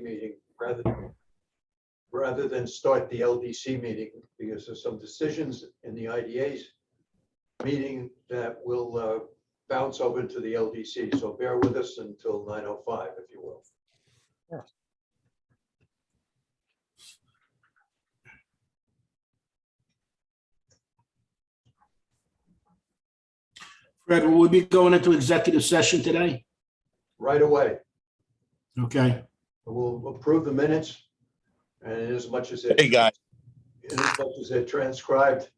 meeting rather than start the LDC meeting, because there's some decisions in the IDA's meeting that will bounce over to the LDC. So bear with us until 9:05, if you will. Sure. Fred, will we be going into executive session today? Right away. Okay. We'll approve the minutes, and as much as Hey, guys. they're transcribed,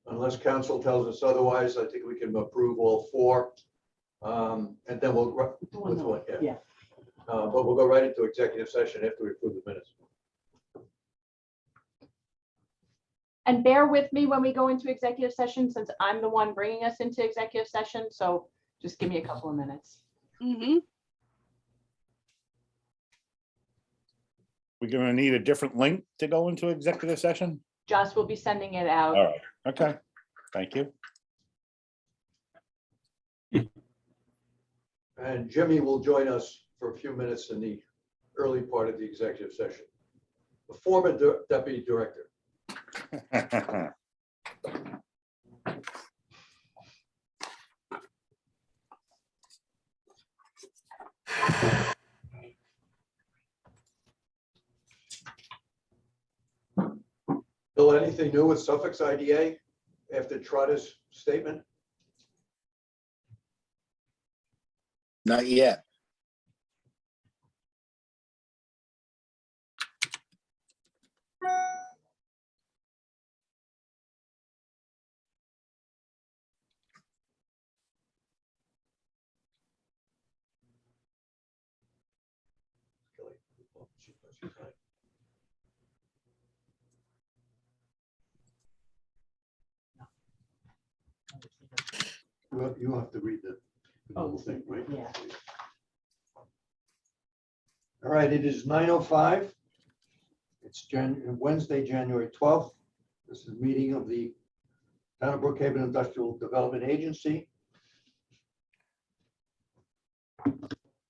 unless council tells us otherwise, I think we can approve all four. And then we'll, Yeah. but we'll go right into executive session after we approve the minutes. And bear with me when we go into executive session, since I'm the one bringing us into executive session. So just give me a couple of minutes. We're gonna need a different link to go into executive session? Joss will be sending it out. All right, okay, thank you. And Jimmy will join us for a few minutes in the early part of the executive session. The former deputy director. Bill, anything new with Suffolk's IDA after Trotter's statement? Not yet. You have to read the whole thing, right? Yeah. All right, it is 9:05. It's Wednesday, January 12th. This is a meeting of the Town of Brookhaven Industrial Development Agency.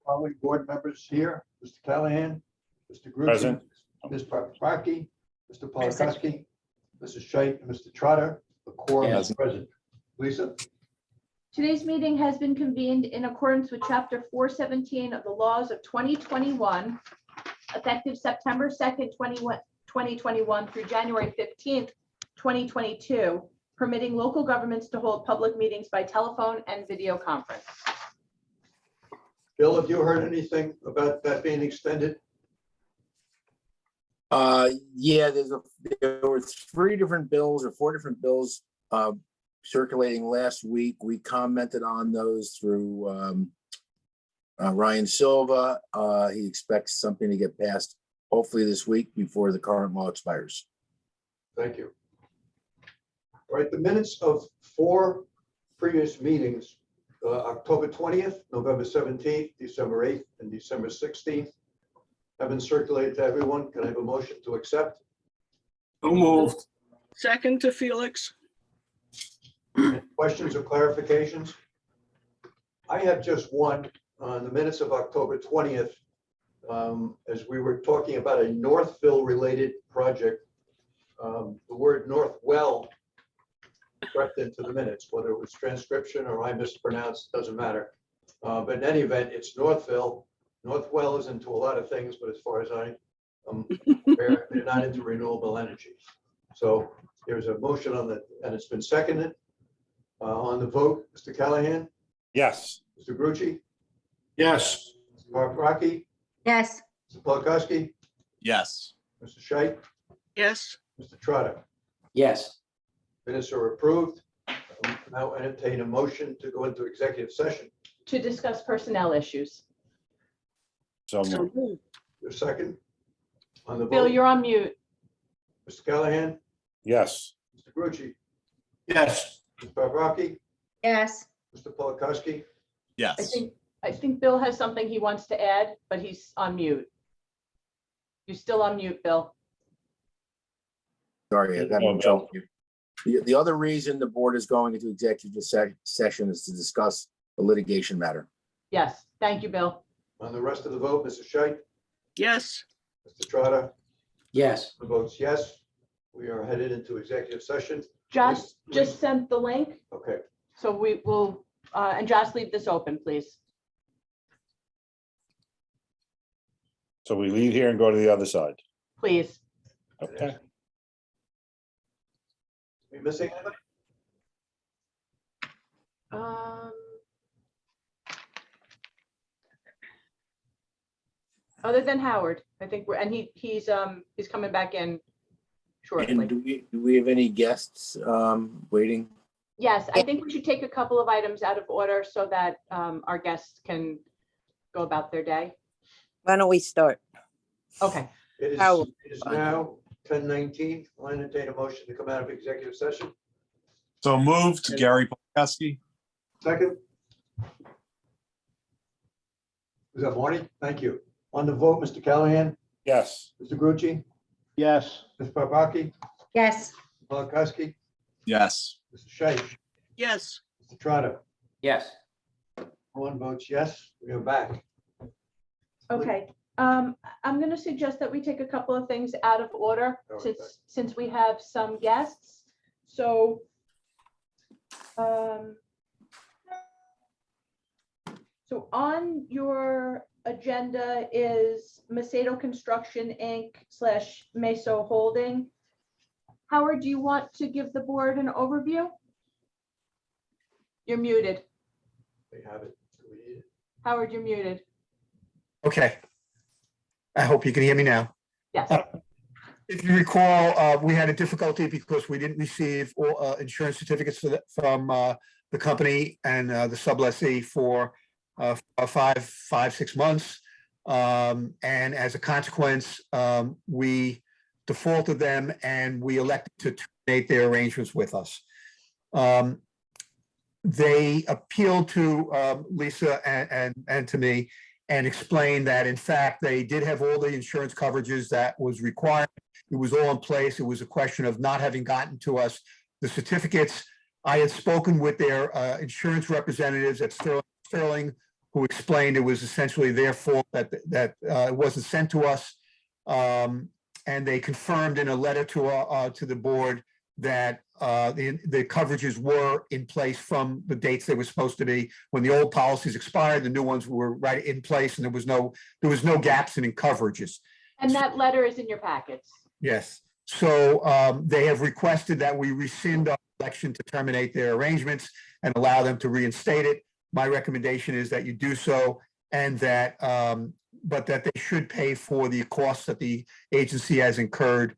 Following board members here: Mr. Callahan, Mr. Grucci, Present. Ms. Paprocki, Mr. Polakowski, Mrs. Scheit, and Mr. Trotter. The quorum is present. Lisa? Today's meeting has been convened in accordance with Chapter 417 of the laws of 2021, effective September 2nd, 2021 through January 15th, 2022, permitting local governments to hold public meetings by telephone and video conference. Bill, have you heard anything about that being extended? Yeah, there were 3 different bills or 4 different bills circulating last week. We commented on those through Ryan Silva. He expects something to get passed hopefully this week before the current law expires. Thank you. All right, the minutes of 4 previous meetings, October 20th, November 17th, December 8th, and December 16th, have been circulated to everyone. Can I have a motion to accept? So moved. Second to Felix. Any questions or clarifications? I have just one on the minutes of October 20th. As we were talking about a Northville related project, the word Northwell crept into the minutes, whether it was transcription or I mispronounced, doesn't matter. But in any event, it's Northville. Northwell is into a lot of things, but as far as I'm aware, they're not into renewable energy. So there's a motion on the, and it's been seconded. On the vote, Mr. Callahan, Yes, Mr. Grucci, Yes. Mr. Paprocki, yes, Mr. Polakowski, yes, Mr. Scheit, Yes, Mr. Trotter. Yes. Minutes are approved. I'll now entertain a motion to go into executive session. To discuss personnel issues. so so moved. moved. Your second? On the Bill, vote, you're on mute. Mr. Callahan, Yes, Mr. Grucci, Yes. Mr. Paprocki, yes. Mr. Polakowski, I think Bill has something he wants to add, but he's on mute. You're still on mute, Bill. Sorry, I got Oh, in trouble here. The other reason the board is going into executive session is to discuss a litigation matter. Yes, thank you, Bill. on the rest of the vote, Mrs. Scheit, Yes, Mr. Trotter Yes. votes yes. We are headed into executive session. Josh just sent the link, Okay, so we will, and Josh, leave this open, please. So we leave here and go to the other side. Please. Okay. we missing anybody? Other than Howard, I think we're, and he's coming back in And shortly. do we have any guests waiting? Yes, I think we should take a couple of items out of order so that our guests can go about their day. Why don't we start? Okay, It Howard. is now 10:19. I'll entertain a motion to come out of executive session. So moved, Gary Polkowski. Second? Is that Marty? Thank you. On the vote, Mr. Callahan, Yes. Mr. Grucci, Yes. Ms. Papaki, Yes. Polakowski, Yes. Mr. Shea, yes. Mr. Trotter. Yes. One votes yes. We are back. okay. I'm going to suggest that we take a couple of things out of order Okay. since we have some guests. So so on your agenda is Macedo Construction, Inc. / Meso Holding. Howard, do you want to give the board an overview? You're muted. We have it. Do we need it? Howard, you're muted. Okay. I hope you can hear me now. Yes. If you recall, we had a difficulty because we didn't receive all insurance certificates from the company and the sublessee for 6 months. And as a consequence, we defaulted them and we elected to terminate their arrangements with us. They appealed to Lisa and to me and explained that in fact, they did have all the insurance coverages that was required. It was all in place. It was a question of not having gotten to us the certificates. I had spoken with their insurance representatives at Sterling, who explained it was essentially their fault that it wasn't sent to us. And they confirmed in a letter to the board that the coverages were in place from the dates they were supposed to be. When the old policies expired, the new ones were right in place, and there was no gaps in coverages. And that letter is in your packets. Yes. So they have requested that we rescind our election to terminate their arrangements and allow them to reinstate it. My recommendation is that you do so, and that, but that they should pay for the costs that the agency has incurred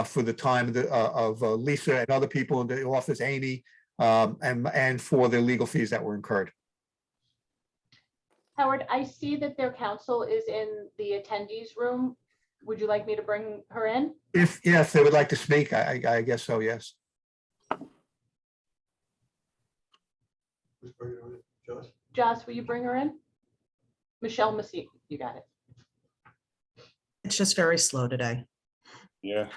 for the time of Lisa and other people in the office, Amy, and for the legal fees that were incurred. Howard, I see that their counsel is in the attendees room. Would you like me to bring her in? If they would like to speak, I guess so, yes. Who's bringing it on? Josh? Joss, will you bring her in? Michelle Massey, you got it. It's just very slow today. Yeah.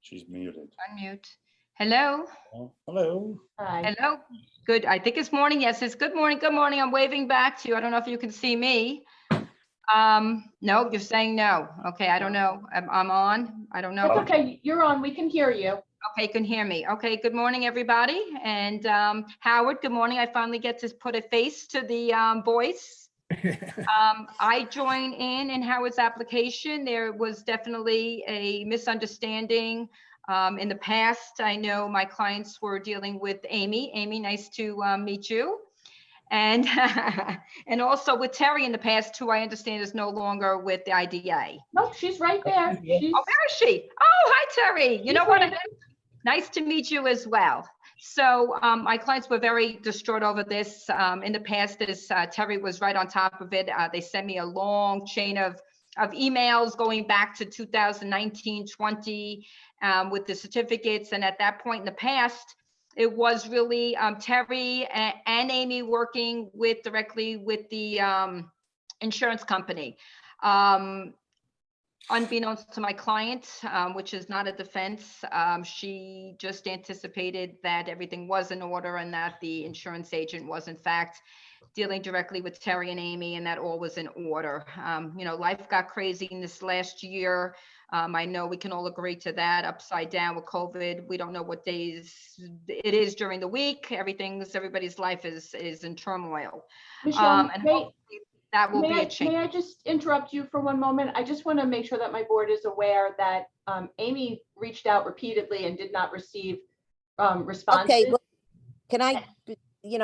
She's muted. Unmute. Hello, Oh, hello. Hi. hello. Good. I think it's morning. Yes, it's good morning. Good morning. I'm waving back to you. I don't know if you can see me. No, you're saying no. Okay, I don't know. I'm on. I don't know. That's okay. You're on. We can hear you. Okay, you can hear me. Okay, good morning, everybody. And Howard, good morning. I finally get to put a face to the voice. I join in Howard's application. There was definitely a misunderstanding. In the past, I know my clients were dealing with Amy. Amy, nice to meet you. And and also with Terry in the past, who I understand is no longer with the IDA. Nope, she's right there. She's, Oh, where is she? Oh, hi, Terry. You know what? right Nice to meet you as well. So my clients were very distraught over this. In the past, Terry was right on top of it. They sent me a long chain of emails going back to 2019, 20 with the certificates. And at that point in the past, it was really Terry and Amy working directly with the insurance company. unbeknownst to my client, which is not a defense, she just anticipated that everything was in order and that the insurance agent was in fact dealing directly with Terry and Amy and that all was in order. Life got crazy in this last year. I know we can all agree to that, upside down with COVID. We don't know what days it is during the week. Everybody's life is in turmoil. Michelle, And hopefully that will be a may change. I just interrupt you for one moment? I just want to make sure that my board is aware that Amy reached out repeatedly and did not receive responses. Okay, well, can I, Go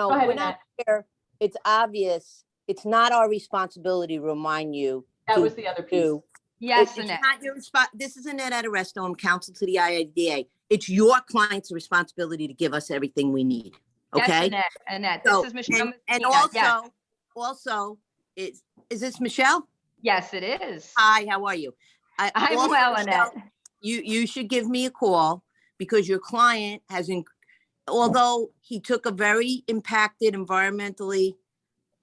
ahead, we're not Annette. here. It's obvious. It's not our responsibility to remind you. That to was the other piece. do. Yes, It's Annette. not your spot. This is Annette Aderesto. I'm counsel to the IIDA. It's your client's responsibility to give us everything we need. Yes, Okay? Annette. So, This is Michelle. and Messina. Yes. also, is this Michelle? Yes, it is. Hi, how are you? I'm Also, well, Michelle, Annette. you should give me a call because your client although he took a very impacted, environmentally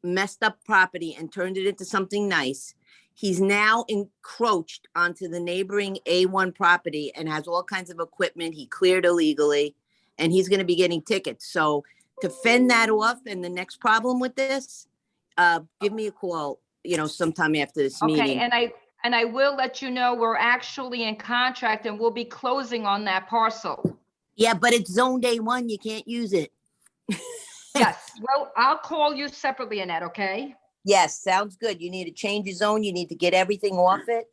messed up property and turned it into something nice, he's now encroached onto the neighboring A1 property and has all kinds of equipment he cleared illegally, and he's going to be getting tickets. So to fend that off and the next problem with this, give me a call, sometime after this Okay, meeting. and I will let you know, we're actually in contract and we'll be closing on that parcel. Yeah, but it's zoned A1. You can't use it. Yes, well, I'll call you separately, Annette, okay? Yes, sounds good. You need to change your zone. You need to get everything off it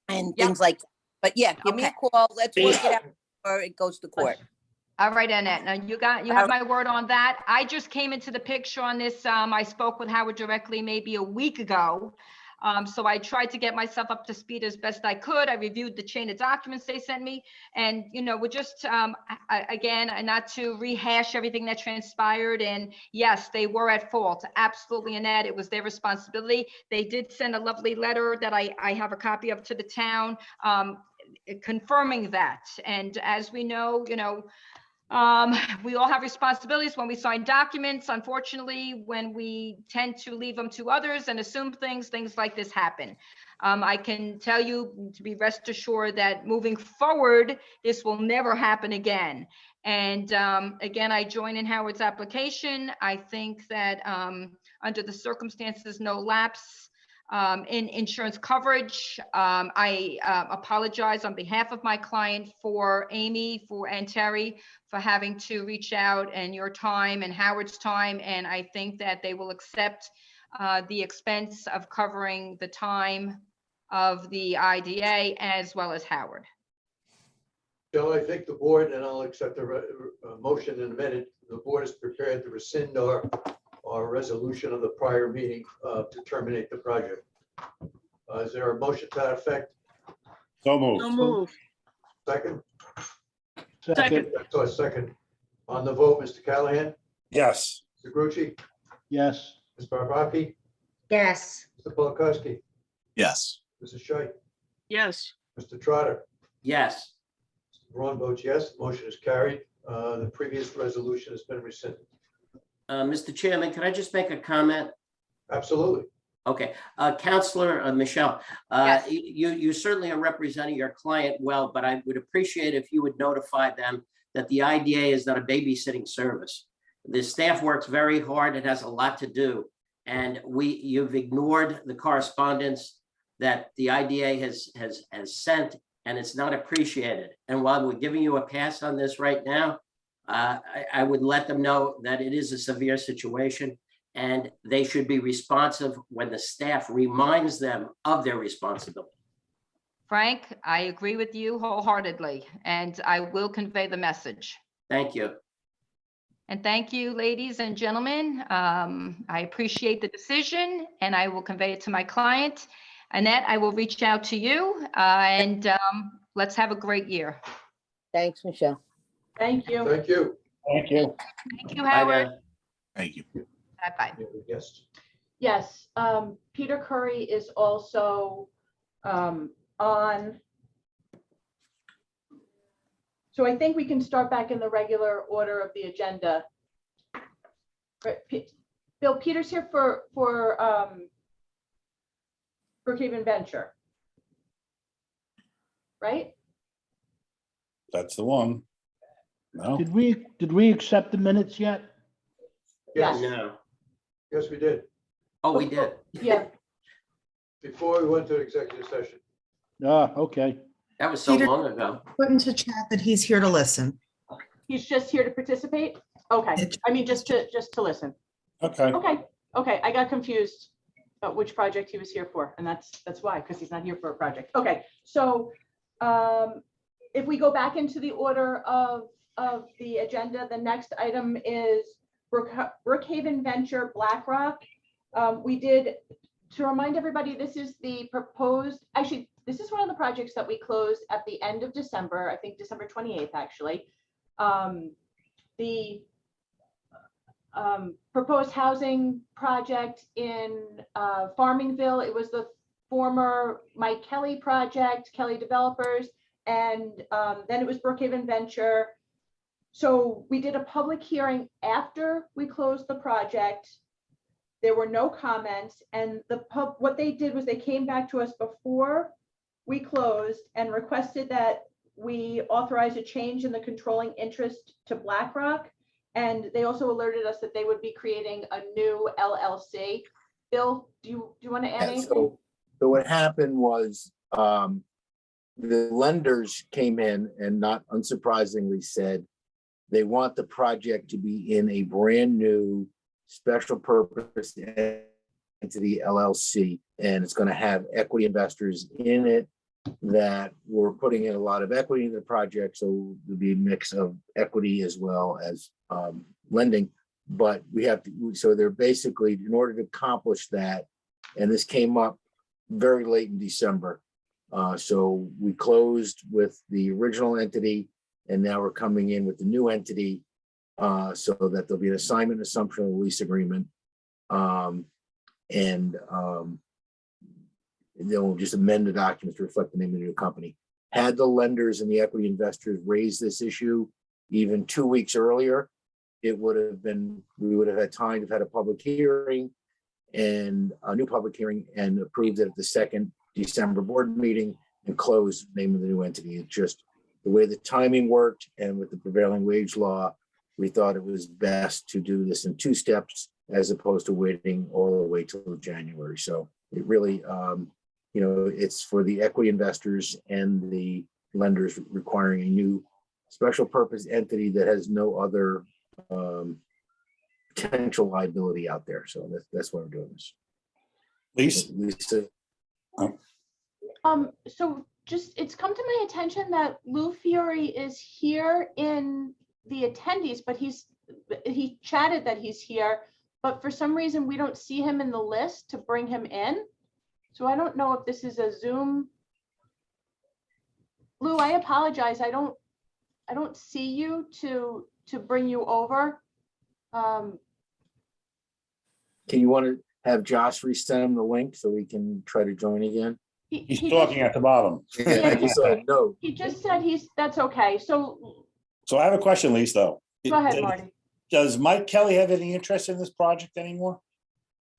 and Yep. things like that. But yeah, give me a Okay. call. Let's work it out before it goes to court. All right, Annette. Now you have my word on that. I just came into the picture on this. I spoke with Howard directly maybe a week ago. So I tried to get myself up to speed as best I could. I reviewed the chain of documents they sent me. And, we're just, again, not to rehash everything that transpired. And yes, they were at fault. Absolutely, Annette. It was their responsibility. They did send a lovely letter that I have a copy of to the town, confirming that. And as we know, we all have responsibilities when we sign documents. Unfortunately, when we tend to leave them to others and assume things like this happen. I can tell you to be rest assured that moving forward, this will never happen again. And again, I join in Howard's application. I think that under the circumstances, no lapse in insurance coverage. I apologize on behalf of my client for Amy and Terry for having to reach out and your time and Howard's time. And I think that they will accept the expense of covering the time of the IDA as well as Howard. Joe, I think the board, and I'll accept the motion in a minute, the board is prepared to rescind our resolution of the prior meeting to terminate the project. Is there a motion to that effect? So moved. So move. Second? Second. So a second. On the vote, Mr. Callahan, Yes. Mr. Grucci, Yes. Ms. Barbaki, Yes. Mr. Polakowski, Yes. Mrs. Scheit, Yes. Mr. Trotter. Yes. Mr. Braun votes yes. Motion is carried. The previous resolution has been rescinded. Mr. Chairman, can I just make a comment? Absolutely. Okay, Counselor Michelle, Yes. you certainly are representing your client well, but I would appreciate if you would notify them that the IDA is not a babysitting service. The staff works very hard. It has a lot to do. And you've ignored the correspondence that the IDA has sent, and it's not appreciated. And while we're giving you a pass on this right now, I would let them know that it is a severe situation and they should be responsive when the staff reminds them of their responsibility. Frank, I agree with you wholeheartedly, and I will convey the message. Thank you. And thank you, ladies and gentlemen. I appreciate the decision and I will convey it to my client. Annette, I will reach out to you and let's have a great year. Thanks, Michelle. Thank you. Thank you. Thank you. Thank you, Bye Howard. now. Thank you. Bye-bye. Yes. Yes, Peter Curry is also on. So I think we can start back in the regular order of the agenda. Bill, Peter's here for Brookhaven Venture. right? That's the one. No, Did we accept the minutes yet? Yes, No. yes, we did. Oh, we did. Yeah, Before we went to executive session. Ah, okay. That was so Peter- long ago. Put into chat that he's here to listen. he's just here to participate? Okay, I mean, just to listen. okay. Okay, I got confused about which project he was here for, and that's why, because he's not here for a project. Okay, so if we go back into the order of the agenda, the next item is Brookhaven Venture BlackRock. We did, to remind everybody, this is the proposed, actually, this is one of the projects that we closed at the end of December, I think December 28th, actually. The proposed housing project in Farmingville. It was the former Mike Kelly project, Kelly Developers, and then it was Brookhaven Venture. So we did a public hearing after we closed the project. There were no comments, and what they did was they came back to us before we closed and requested that we authorize a change in the controlling interest to BlackRock. And they also alerted us that they would be creating a new LLC. Bill, do you want to add Yeah, anything? so what happened was, the lenders came in and not unsurprisingly said they want the project to be in a brand new special purpose entity LLC, and it's going to have equity investors in it that were putting in a lot of equity in the project. So there'll be a mix of equity as well as lending. But we have to, so they're basically, in order to accomplish that, and this came up very late in December. So we closed with the original entity, and now we're coming in with the new entity, so that there'll be an assignment assumption of the lease agreement. They'll just amend the documents to reflect the name of the new company. Had the lenders and the equity investors raised this issue even 2 weeks earlier, it would have been, we would have had time to have had a public hearing and a new public hearing and approved it at the second December board meeting and close the name of the new entity. It's just the way the timing worked, and with the prevailing wage law, we thought it was best to do this in 2 steps as opposed to waiting all the way till January. So it really, it's for the equity investors and the lenders requiring a new special purpose entity that has no other potential liability out there. So that's why we're doing this. Lisa, So just, it's come to my attention that Lou Fiore is here in the attendees, but he chatted that he's here, but for some reason we don't see him in the list to bring him in. So I don't know if this is a Zoom. Lou, I apologize. I don't see you to bring you over. Can you want to have Josh resend him the link so we can try to join again? he's talking at the bottom. Yeah, I just saw a note. He just said that's okay. So So I have a question, Lisa, though. go ahead, Marty. Does Mike Kelly have any interest in this project anymore?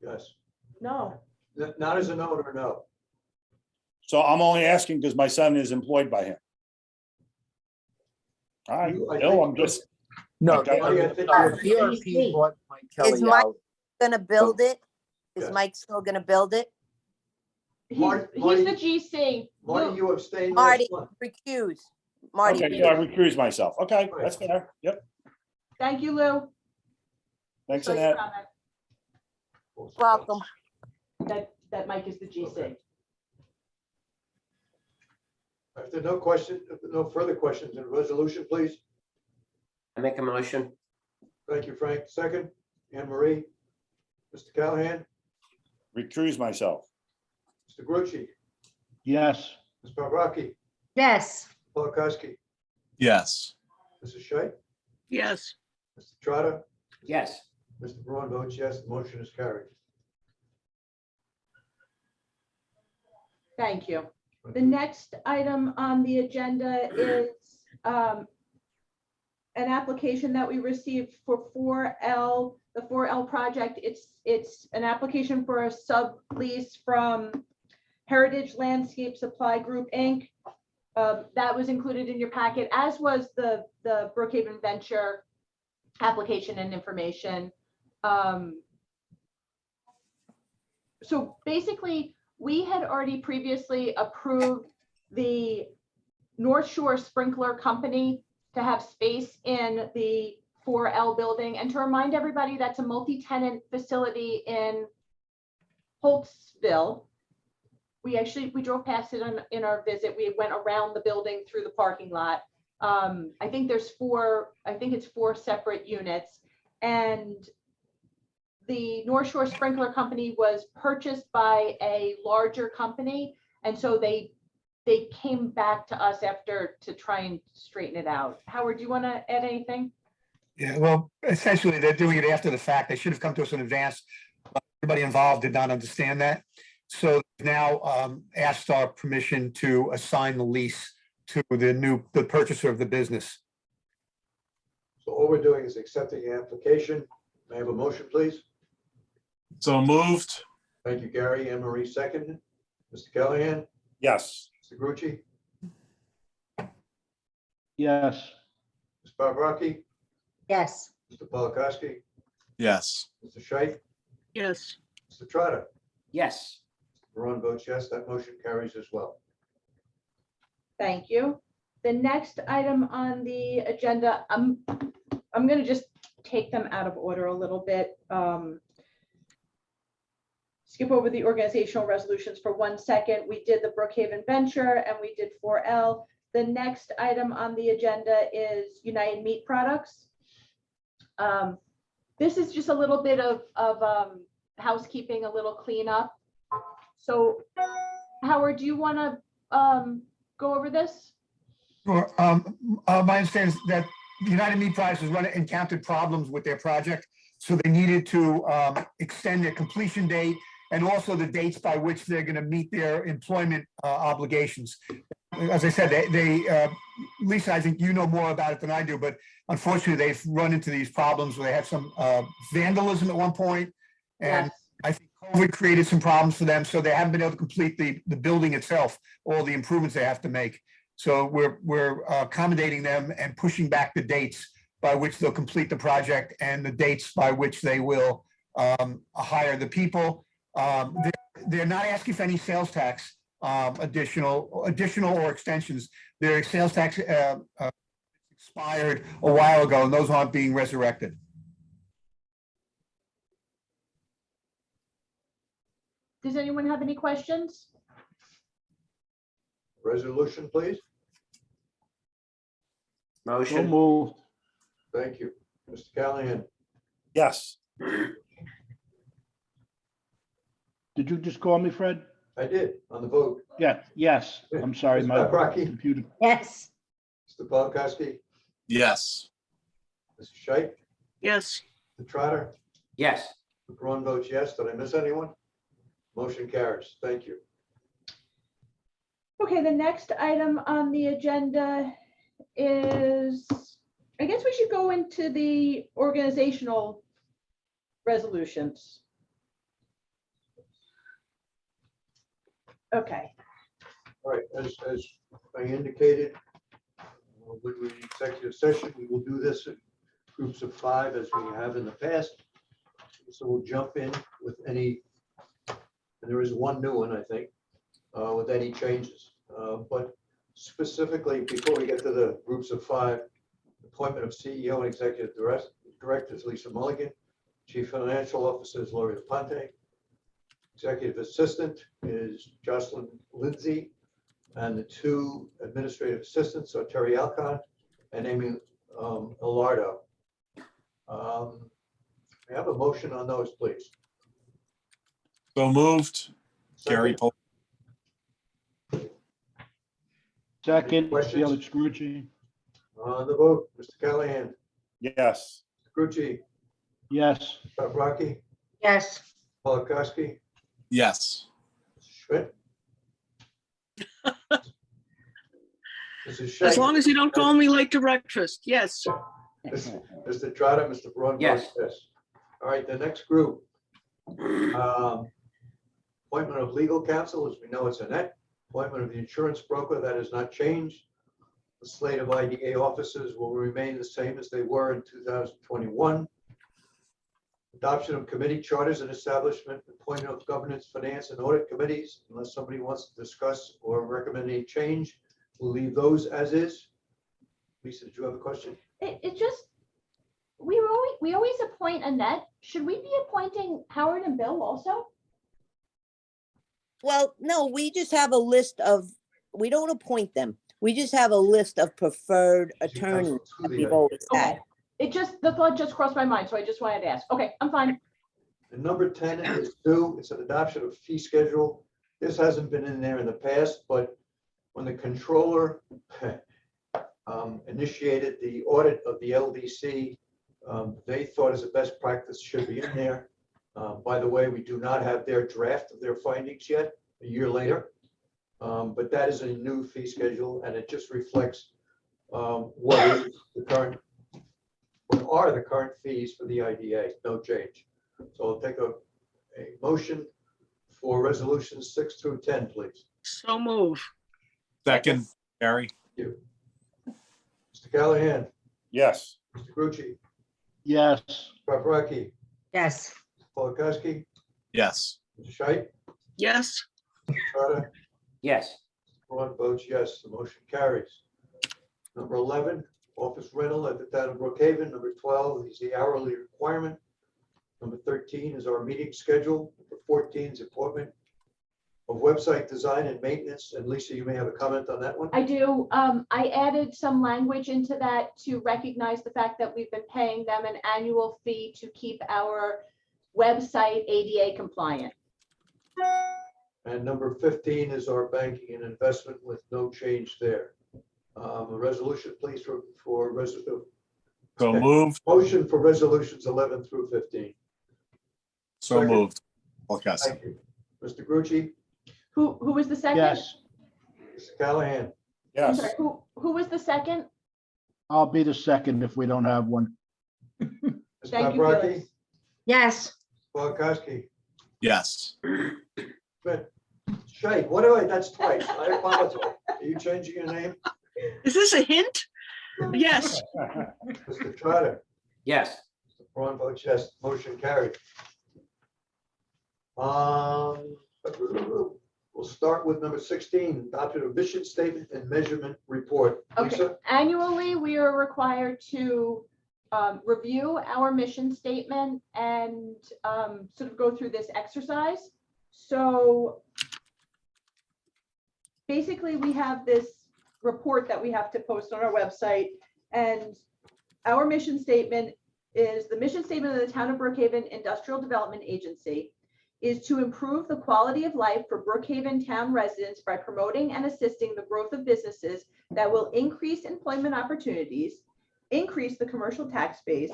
Yes, No. not as an owner, no. So I'm only asking because my son is employed by him. All right, I Bill, think- I'm just, No, Okay. Marty, I think PRP bought Mike Kelly Is Mike out. gonna build it? Is Yes. Mike still gonna build it? He's Marty- the GC. Marty, Lou, you abstained Marty, last month. recuse. Marty, okay, so I recuse myself. Okay, that's fair. Yep, thank you, Lou. thanks, for your Annette. comment welcome. That Mike is the GC. If there are no further questions in the resolution, please. I make a motion. Thank you, Frank. Second, Anne Marie. Mr. Callahan, Recuse myself. Mr. Grucci, Yes. Ms. Paprocki, Yes. Paul Koski, Yes. Mrs. Scheit, yes, Mr. Trotter, Yes. Mr. Braun votes yes, the motion is carried. Thank you. The next item on the agenda is an application that we received for 4L, the 4L project. It's an application for a sublease from Heritage Landscape Supply Group, Inc. That was included in your packet, as was the Brookhaven Venture application and information. So basically, we had already previously approved the North Shore Sprinkler Company to have space in the 4L building. And to remind everybody, that's a multi-tenant facility in Holtzville. We drove past it in our visit. We went around the building through the parking lot. I think it's 4 separate units. And the North Shore Sprinkler Company was purchased by a larger company. And so they came back to us after to try and straighten it out. Howard, do you want to add anything? Yeah, well, essentially, they're doing it after the fact. They should have come to us in advance. Everybody involved did not understand that. So now asked our permission to assign the lease to the purchaser of the business. So all we're doing is accepting the application. May I have a motion, please? So moved. Thank you, Gary. Anne Marie, second. Mr. Callahan, Yes. Mr. Grucci, Yes. Ms. Paprocki, Yes. Mr. Polakowski, Yes. Mr. Scheit, yes, Mr. Trotter. Yes. Ron votes yes, that motion carries as well. Thank you. The next item on the agenda, I'm going to just take them out of order a little bit. Skip over the organizational resolutions for 1 second. We did the Brookhaven Venture and we did 4L. The next item on the agenda is United Meat Products. This is just a little bit of housekeeping, a little cleanup. So Howard, do you want to go over this? Sure. My understanding is that United Meat Products has encountered problems with their project, so they needed to extend their completion date and also the dates by which they're going to meet their employment obligations. As I said, Lisa, I think you know more about it than I do, but unfortunately, they've run into these problems where they had some vandalism at one point, and Yes. I think COVID created some problems for them, so they haven't been able to complete the building itself, all the improvements they have to make. So we're accommodating them and pushing back the dates by which they'll complete the project and the dates by which they will hire the people. They're not asking for any sales tax additional or extensions. Their sales tax expired a while ago, and those aren't being resurrected. Does anyone have any questions? Resolution, please. So Motion. moved. Thank you. Mr. Callahan, Yes. Did you just call me, Fred? I did on the vote. Yeah, yes. I'm sorry, Ms. my Paprocki, computer. Yes. Mr. Polakowski, Yes. Mr. Scheit, yes, Mr. Trotter, Yes. Ron votes yes. Did I miss anyone? Motion carries. Thank you. Okay, the next item on the agenda is, I guess we should go into the organizational resolutions. Okay, All right, as I indicated, when we executive session, we will do this in groups of 5 as we have in the past. So we'll jump in with any, and there is one new one, I think, with any changes. But specifically, before we get to the groups of 5, appointment of CEO and executive directors, Lisa Mulligan, Chief Financial Officer is Lori Ponte, Executive Assistant is Jocelyn Lindsay, and the 2 administrative assistants are Terry Alcott and Amy Ilardo. I have a motion on those, please. So moved. Gary. Second. Second, Questions? Felix Grucci. On the vote, Mr. Callahan, Yes. Grucci, Yes. Paprocki, Yes. Polakowski, Yes. Schmidt. Mrs. as Scheit, long as you don't call me late to breakfast, yes, Mr. Trotter, Mr. Braun. Yes. Yes. All right, the next group. Appointment of legal counsel, as we know, it's Annette. Appointment of the insurance broker, that has not changed. The slate of IDA officers will remain the same as they were in 2021. Adoption of committee charters and establishment, appointment of governance, finance, and audit committees. Unless somebody wants to discuss or recommend any change, we'll leave those as is. Lisa, did you have a question? It just, we always appoint Annette. Should we be appointing Howard and Bill also? Well, no, we just have a list of, we don't appoint them. We just have a list of preferred attorneys that we've always had. Okay. It just, the thought just crossed my mind, so I just wanted to ask. Okay, I'm fine. And number 10 is due. It's an adoption of fee schedule. This hasn't been in there in the past, but when the controller initiated the audit of the LDC, they thought as a best practice should be in there. By the way, we do not have their draft of their findings yet, a year later. But that is a new fee schedule, and it just reflects what are the current fees for the IDA, no change. So I'll take a motion for resolutions 6 through 10, please. So move. Second, Gary. Thank you. Mr. Callahan, Yes. Mr. Grucci, Yes. Paprocki, Yes. Polakowski, Yes. Mr. Scheit, Yes. Trotter, Yes. Ron votes yes, the motion carries. Number 11, office rental at the town of Brookhaven. Number 12 is the hourly requirement. Number 13 is our meeting schedule. Number 14 is appointment of website design and maintenance. And Lisa, you may have a comment on that one. I do. I added some language into that to recognize the fact that we've been paying them an annual fee to keep our website ADA compliant. And number 15 is our banking and investment with no change there. A resolution, please, for So moved. motion for resolutions 11 through 15. So Second. moved. Polakowski. Thank you. Mr. Grucci, Who was the second? Yes. Mr. Callahan, I'm Yes. sorry, who was the second? I'll be the second if we don't have one. Ms. Thank you, Paprocki, Felix. Yes. Polakowski, Yes. but Shay, what do I, that's twice. I apologize. Are you changing your name? Is this a hint? Yes. Mr. Trotter, Yes. Ron votes yes, motion carried. We'll start with number 16, adopted a mission statement and measurement report. Okay, Lisa? annually, we are required to review our mission statement and sort of go through this exercise. So basically, we have this report that we have to post on our website, and our mission statement is the mission statement of the Town of Brookhaven Industrial Development Agency is to improve the quality of life for Brookhaven town residents by promoting and assisting the growth of businesses that will increase employment opportunities, increase the commercial tax base,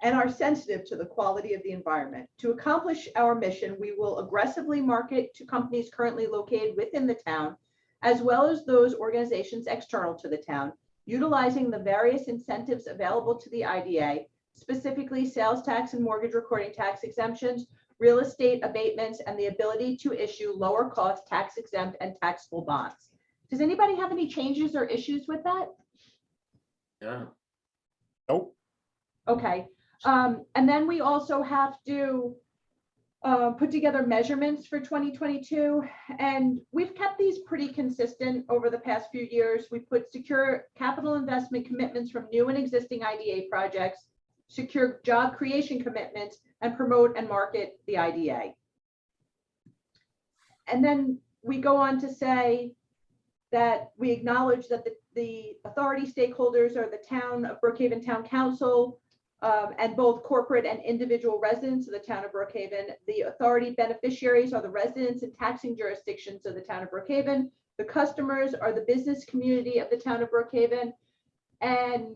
and are sensitive to the quality of the environment. To accomplish our mission, we will aggressively market to companies currently located within the town, as well as those organizations external to the town, utilizing the various incentives available to the IDA, specifically sales tax and mortgage recording tax exemptions, real estate abatements, and the ability to issue lower cost tax exempt and taxable bonds. Does anybody have any changes or issues with that? Yeah. Nope. Okay, and then we also have to put together measurements for 2022, and we've kept these pretty consistent over the past few years. We put secure capital investment commitments from new and existing IDA projects, secure job creation commitments, and promote and market the IDA. And then we go on to say that we acknowledge that the authority stakeholders are the town of Brookhaven Town Council, and both corporate and individual residents of the town of Brookhaven. The authority beneficiaries are the residents and taxing jurisdictions of the town of Brookhaven. The customers are the business community of the town of Brookhaven, and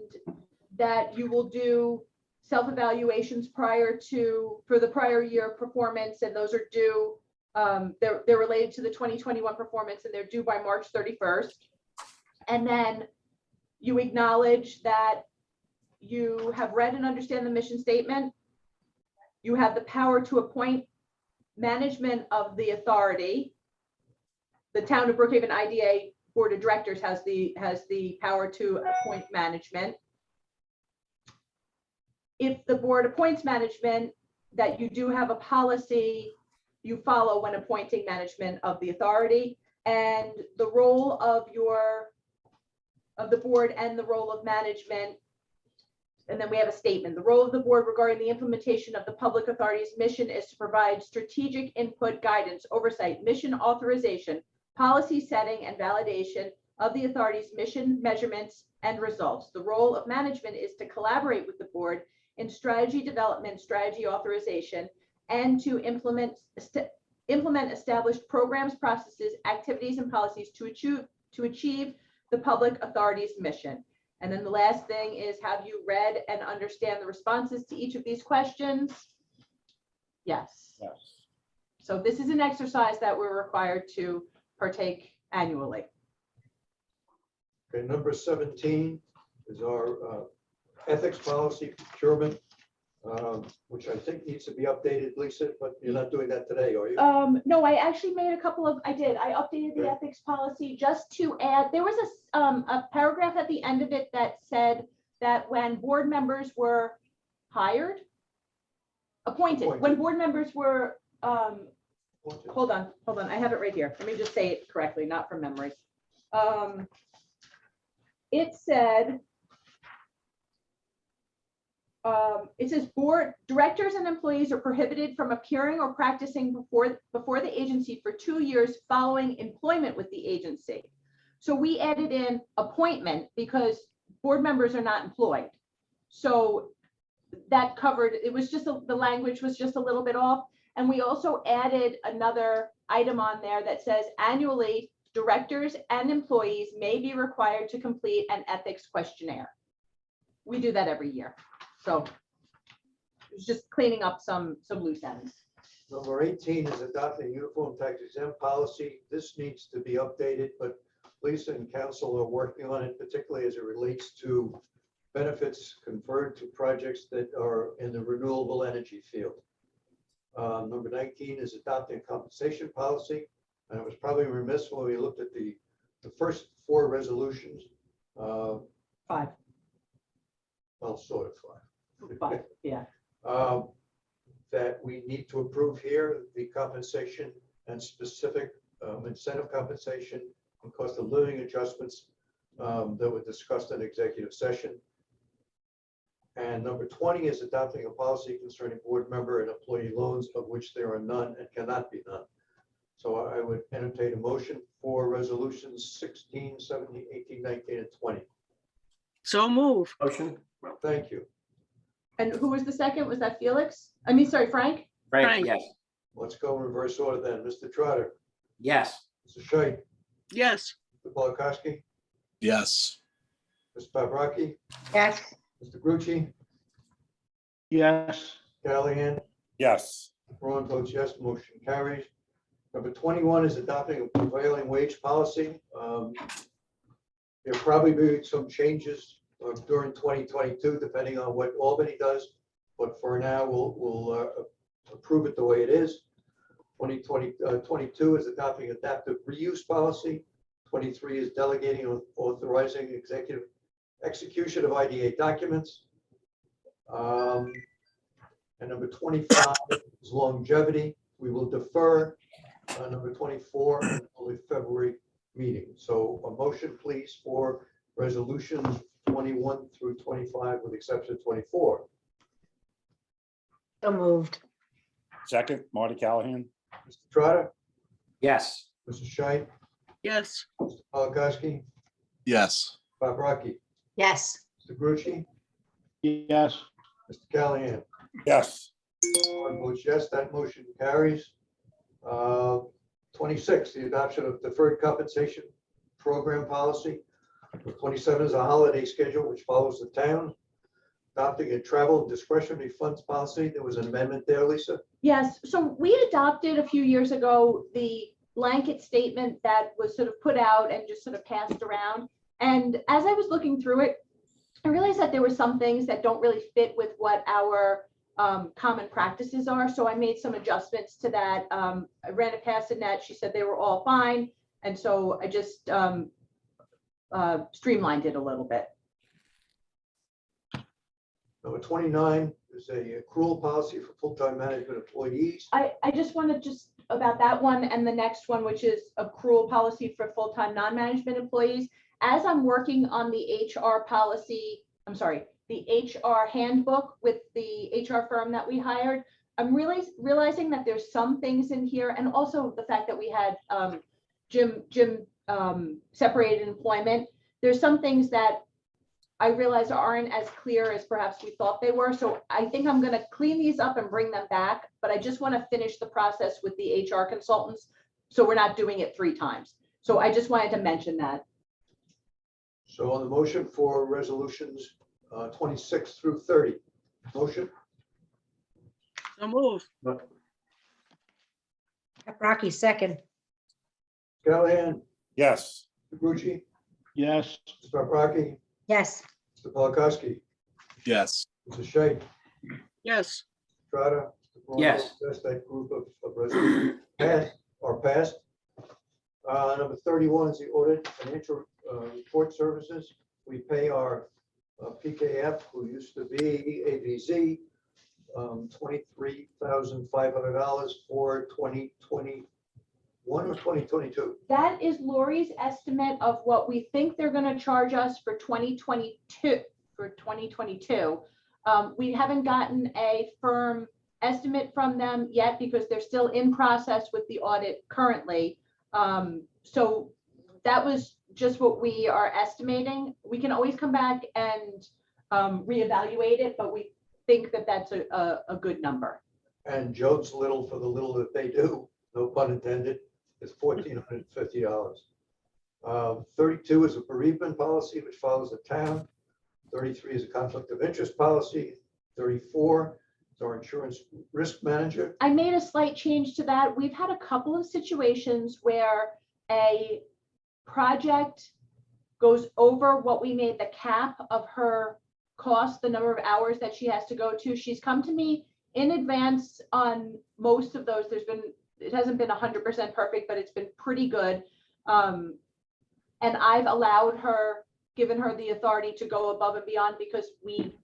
that you will do self-evaluations for the prior year performance, and those are due, they're related to the 2021 performance, and they're due by March 31st. And then you acknowledge that you have read and understand the mission statement. You have the power to appoint management of the authority. the town of Brookhaven IDA Board of Directors has the power to appoint management. If the board appoints management, that you do have a policy you follow when appointing management of the authority, and the role of the board and the role of management. And then we have a statement. The role of the board regarding the implementation of the public authority's mission is to provide strategic input, guidance, oversight, mission authorization, policy setting, and validation of the authority's mission, measurements, and results. The role of management is to collaborate with the board in strategy development, strategy authorization, and to implement established programs, processes, activities, and policies to achieve the public authority's mission. And then the last thing is, have you read and understand the responses to each of these questions? Yes. Yes. So this is an exercise that we're required to partake annually. Okay, number 17 is our ethics policy procurement, which I think needs to be updated, Lisa, but you're not doing that today, are you? No, I actually made a couple of, I updated the Okay. ethics policy just to add, there was a paragraph at the end of it that said that when board members were hired, appointed, when board members were, hold on, I have it right here. Let me just say it correctly, not from memory. It said, it says board directors and employees are prohibited from appearing or practicing before the agency for 2 years following employment with the agency. So we added in appointment because board members are not employed. So that covered, it was just, the language was just a little bit off. And we also added another item on there that says annually, directors and employees may be required to complete an ethics questionnaire. We do that every year. So it's just cleaning up some loose ends. Number 18 is adopting uniform tax exempt policy. This needs to be updated, but Lisa and council are working on it, particularly as it relates to benefits conferred to projects that are in the renewable energy field. Number 19 is adopting compensation policy. And I was probably remiss when we looked at the first 4 resolutions. 5. Well, sort of 5. 5, yeah. That we need to approve here, the compensation and specific incentive compensation and cost of living adjustments that were discussed in executive session. And number 20 is adopting a policy concerning board member and employee loans, of which there are none and cannot be none. So I would entertain a motion for resolutions 16, 17, 18, 19, and 20. So move. Motion. Thank you. And who was the second? Was that Felix? I mean, sorry, Frank? Frank, Frank. yes. Let's go in reverse order then. Mr. Trotter, Yes. Mr. Scheit, Yes. Mr. Polakowski, Yes. Ms. Paprocki, Yes. Mr. Grucci, Yes. Callahan, Yes. Ron votes yes, motion carries. Number 21 is adopting a prevailing wage policy. There'll probably be some changes during 2022, depending on what Albany does. But for now, we'll approve it the way it is. 22 is adopting adaptive reuse policy. 23 is delegating or authorizing executive execution of IDA documents. And number 25 is longevity. We will defer number 24 until the February meeting. So a motion, please, for resolutions 21 through 25, with exception of 24. So moved. Second, Marty Callahan. Mr. Trotter, Yes. Mr. Scheit, Yes. Mr. Polakowski, Yes. Bob Rocky, Yes. Mr. Grucci, Yes. Mr. Callahan. Yes. One votes yes, that motion carries. 26, the adoption of deferred compensation program policy. 27 is a holiday schedule which follows the town. Adopting a travel discretionary funds policy. There was an amendment there, Lisa. Yes, so we adopted a few years ago the blanket statement that was sort of put out and just sort of passed around. And as I was looking through it, I realized that there were some things that don't really fit with what our common practices are. So I made some adjustments to that. I ran it past Annette. She said they were all fine. And so I just streamlined it a little bit. Number 29 is a accrual policy for full-time management employees. I just wanted just about that one and the next one, which is accrual policy for full-time non-management employees. As I'm working on the HR policy, I'm sorry, the HR handbook with the HR firm that we hired, I'm really realizing that there's some things in here, and also the fact that we had Jim separated employment. There's some things that I realize aren't as clear as perhaps we thought they were. So I think I'm going to clean these up and bring them back, but I just want to finish the process with the HR consultants, so we're not doing it 3 times. So I just wanted to mention that. So on the motion for resolutions 26 through 30, motion, So move. Rocky, second. Callahan, Yes. Mr. Grucci, Yes. Mr. Paprocki, Yes. Mr. Polakowski, Yes. Mr. Shea, Yes. Strata. Mr. Braun, Yes. Yes, that group of resolutions passed. Number 31 is the audit financial report services. We pay our PKF, who used to be ABZ, $23,500 for 2021 or 2022. That is Lori's estimate of what we think they're going to charge us for 2022. We haven't gotten a firm estimate from them yet because they're still in process with the audit currently. So that was just what we are estimating. We can always come back and reevaluate it, but we think that that's a good number. And Jones Little, for the little that they do, no pun intended, is $1,450. 32 is a bereavement policy, which follows the town. 33 is a conflict of interest policy. 34 is our insurance risk manager. I made a slight change to that. We've had a couple of situations where a project goes over what we made the cap of her cost, the number of hours that she has to go to. She's come to me in advance on most of those. It hasn't been 100% perfect, but it's been pretty good. And I've allowed her, given her the authority to go above and beyond because we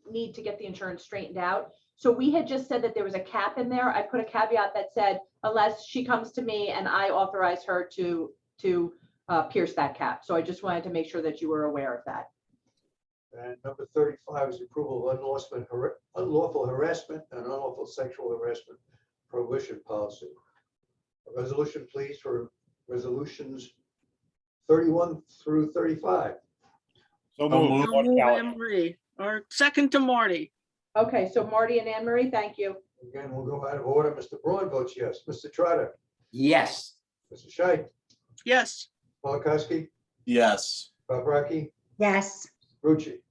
need to get the insurance straightened out. So we had just said that there was a cap in there. I put a caveat that said, unless she comes to me and I authorize her to pierce that cap. So I just wanted to make sure that you were aware of that. And number 35 is approval of unlawful harassment and unlawful sexual harassment prohibition policy. A resolution, please, for resolutions 31 through 35. So So moved. moved. So Marty move, Callahan. Anne Marie, or second to Marty. Okay, so Marty and Anne Marie, thank you. Again, we'll go out of order. Mr. Braun votes yes. Mr. Trotter, Yes. Mr. Scheit, Yes. Polakowski, Yes. Paprocki, Yes. Grucci,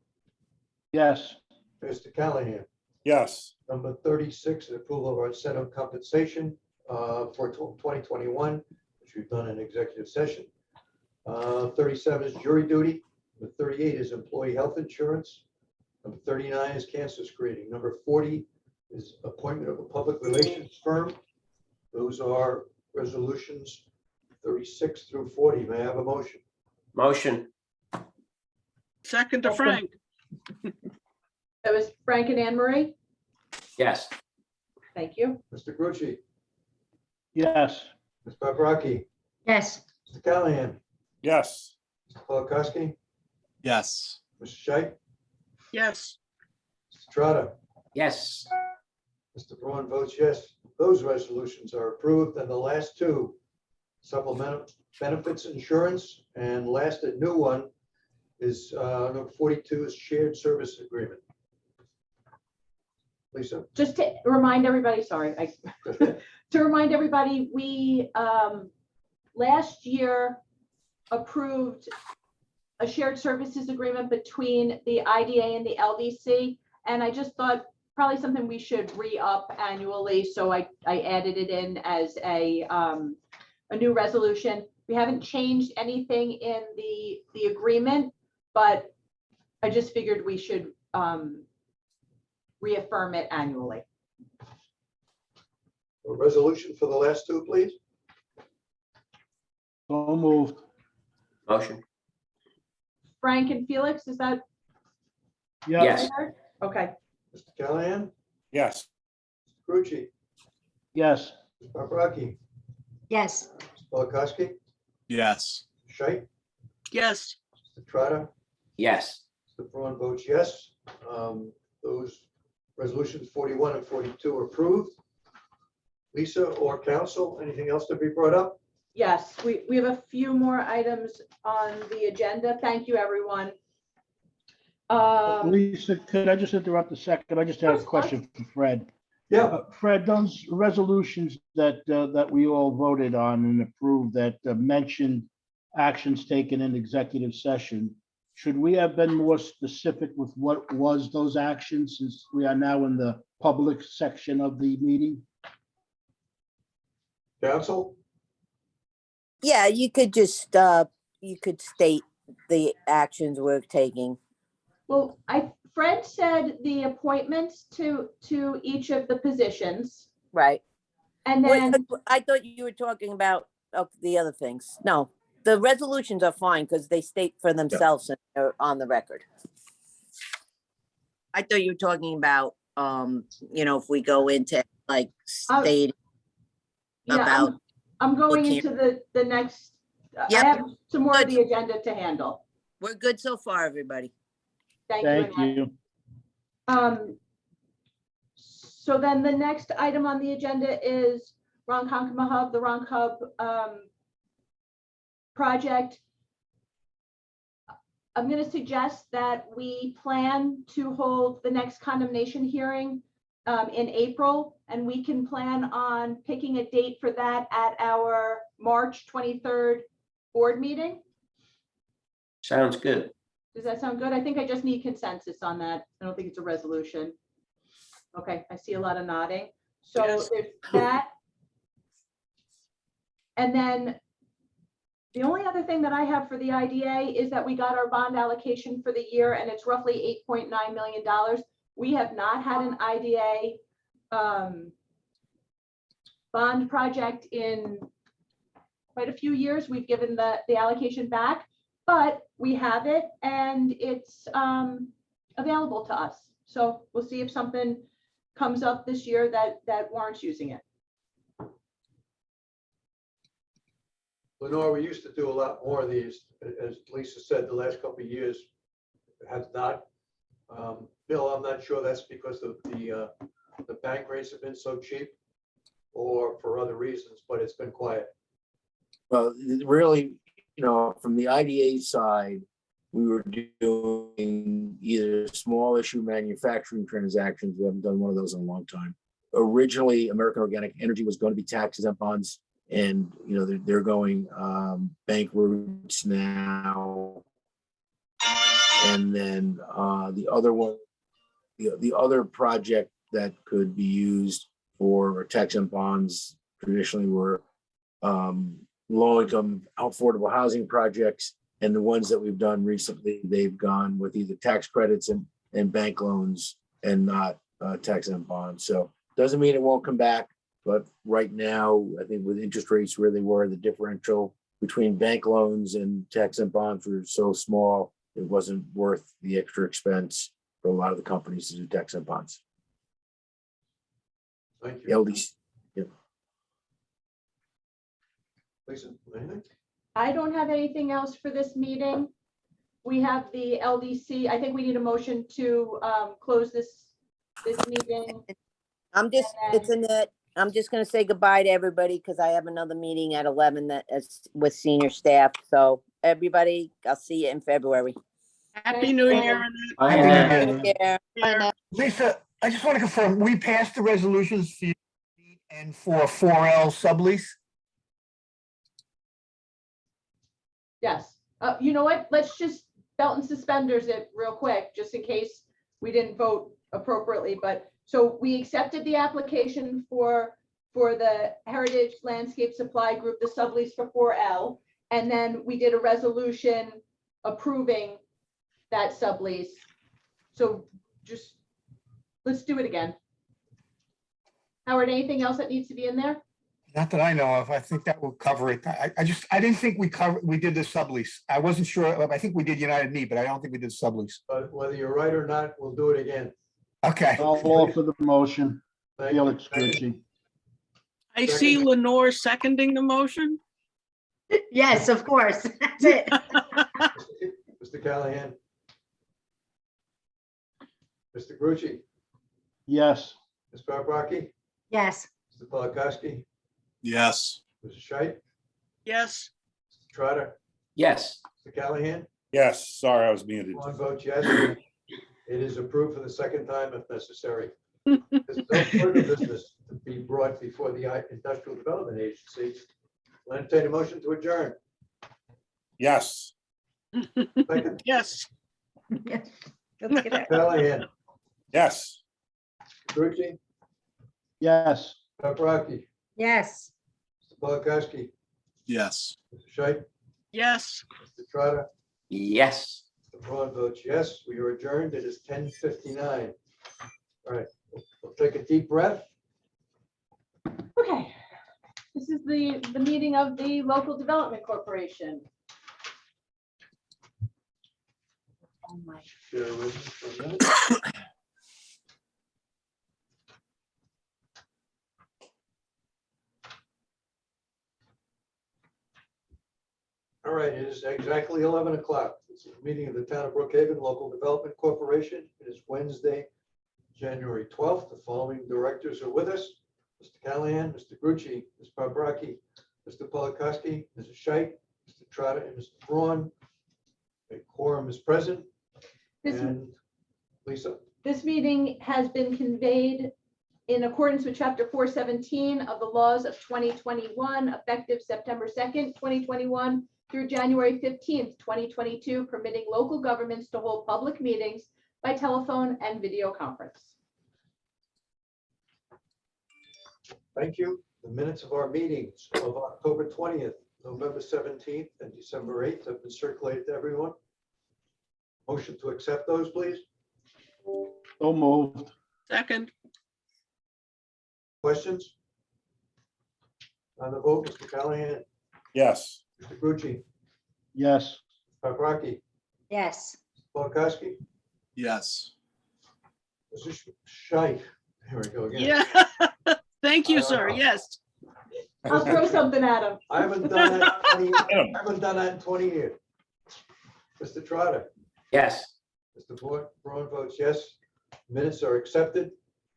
Yes. Mr. Callahan. Yes. Number 36 is approval of our incentive compensation for 2021, which we've done in executive session. 37 is jury duty. Number 38 is employee health insurance. Number 39 is cancer screening. Number 40 is appointment of a public relations firm. Those are resolutions 36 through 40. May I have a motion? Motion. Second to Frank. That was Frank and Anne Marie. Yes. Thank you. Mr. Grucci, Yes. Ms. Paprocki, Yes. Mr. Callahan, Yes. Mr. Polakowski, Yes. Mr. Scheit, Yes. Mr. Trotter. Yes. Mr. Braun votes yes. Those resolutions are approved. And the last two, supplemental benefits insurance, and last, a new one is number 42 is shared service agreement. Lisa. Just to remind everybody, to remind everybody, we last year approved a shared services agreement between the IDA and the LDC. And I just thought probably something we should re-up annually. So I added it in as a new resolution. We haven't changed anything in the agreement, but I just figured we should reaffirm it annually. A resolution for the last two, please. So moved. Motion. Frank and Felix, is that? Yes. Okay, Mr. Callahan, Yes. Mr. Carucci, Yes. Ms. Paprocki, Yes. Mr. Polakowski, Yes. Scheit, yes, Mr. Trotter, Yes. Mr. Braun votes yes. Those resolutions 41 and 42 are approved. Lisa or council, anything else to be brought up? yes, we have a few more items on the agenda. Thank you, everyone. Lisa, could I just interrupt a second? I just had a question for Fred. Yeah, Fred, those resolutions that we all voted on and approved that mentioned actions taken in executive session, should we have been more specific with what was those actions since we are now in the public section of the meeting? council, Yeah, you could just, you could state the actions we're taking. Well, Fred said the appointments to each of the positions, Right. and Wait, then, I thought you were talking about the other things. No, the resolutions are fine because they state for themselves and they're on the record. I thought you were talking about, if we go into like state yeah, about, I'm going looking- into the next, I Yep. have some more of Good. the agenda to handle. we're good so far, everybody. Thank you. Thank Annette. you. So then the next item on the agenda is Ronkonkoma Hub, the Ronk Hub project. I'm going to suggest that we plan to hold the next condemnation hearing in April, and we can plan on picking a date for that at our March 23rd board meeting. Sounds good. Does that sound good? I think I just need consensus on that. I don't think it's a resolution. Okay, I see a lot of nodding. So Yes. there's that. And then the only other thing that I have for the IDA is that we got our bond allocation for the year and it's roughly $8.9 million. We have not had an IDA bond project in quite a few years. We've given the allocation back, but we have it and it's available to us. So we'll see if something comes up this year that warrants using it. Lenore, we used to do a lot more of these, as Lisa said, the last couple of years have not. Bill, I'm not sure that's because of the bank rates have been so cheap or for other reasons, but it's been quiet. Well, really, from the IDA side, we were doing either small issue manufacturing transactions. We haven't done one of those in a long time. Originally, American Organic Energy was going to be tax exempt bonds, and they're going bank routes now. And then the other one, the other project that could be used for tax exempt bonds traditionally were low-income affordable housing projects. And the ones that we've done recently, they've gone with either tax credits and bank loans and not tax exempt bonds. So doesn't mean it won't come back, but right now, I think with interest rates where they were, the differential between bank loans and tax exempt bonds were so small, it wasn't worth the extra expense for a lot of the companies to do tax exempt bonds. Thank The you. LDC. Lisa, anything? I don't have anything else for this meeting. We have the LDC. I think we need a motion to close this meeting. It's Annette. I'm just gonna say goodbye to everybody because I have another meeting at 11 that is with senior staff. So everybody, I'll see you in February. Happy New Year. Bye, Annette. Annette. Take care. Annette. Lisa, I just want to confirm, we passed the resolutions for you and for 4L sublease? Yes. You know what? Let's just belt and suspenders it real quick, just in case we didn't vote appropriately. But so we accepted the application for the Heritage Landscape Supply Group, the sublease for 4L. And then we did a resolution approving that sublease. So just, let's do it again. Howard, anything else that needs to be in there? Not that I know of. I think that will cover it. I didn't think we did the sublease. I wasn't sure. I think we did United Need, but I don't think we did sublease. But whether you're right or not, we'll do it again. Okay. I'll offer the motion. Thank you. Felix Grucci. I see Lenore seconding the motion. Yes, of course. That's it. Mr. Callahan. Mr. Grucci, Yes. Ms. Paprocki, Yes. Mr. Polakowski, Yes. Mr. Scheit, Yes. Mr. Trotter, Yes. Mr. Callahan. Yes, sorry, I was muted. One vote yes. It is approved for the second time if necessary. There's no further business to be brought before the Industrial Development Agency. I'll entertain a motion to adjourn. Yes, Second, Yes. Let's get it. Callahan, yes. Grucci, Yes. Paprocki, Yes. Mr. Polakowski, Yes. Mr. Scheit, Yes. Mr. Trotter. Yes. The board votes yes. We are adjourned. It is 10:59. All right, we'll take a deep breath. Okay. This is the meeting of the Local Development Corporation. Oh my. Share with me for a minute. All right, it is exactly 11 o'clock. It's a meeting of the Town of Brookhaven Local Development Corporation. It is Wednesday, January 12th. The following directors are with us: Mr. Callahan, Mr. Grucci, Ms. Paprocki, Mr. Polakowski, Mrs. Scheit, Mr. Trotter, and Mr. Braun. A quorum is present. This, And Lisa? this meeting has been conveyed in accordance with Chapter 417 of the laws of 2021, effective September 2nd, 2021 through January 15th, 2022, permitting local governments to hold public meetings by telephone and video conference. Thank you. The minutes of our meetings of October 20th, November 17th, and December 8th have been circulated to everyone. Motion to accept those, please. So moved. Second. Questions? On the vote, Mr. Callahan, Yes, Mr. Grucci, Yes. Paprocki, Yes. Polakowski, Yes. Mrs. Scheit. Here we go again. Yeah. Thank you, sir. Yes. I'll throw something at him. I haven't done that in 20 years. Mr. Trotter, Yes. Mr. Braun votes yes. Minutes are accepted.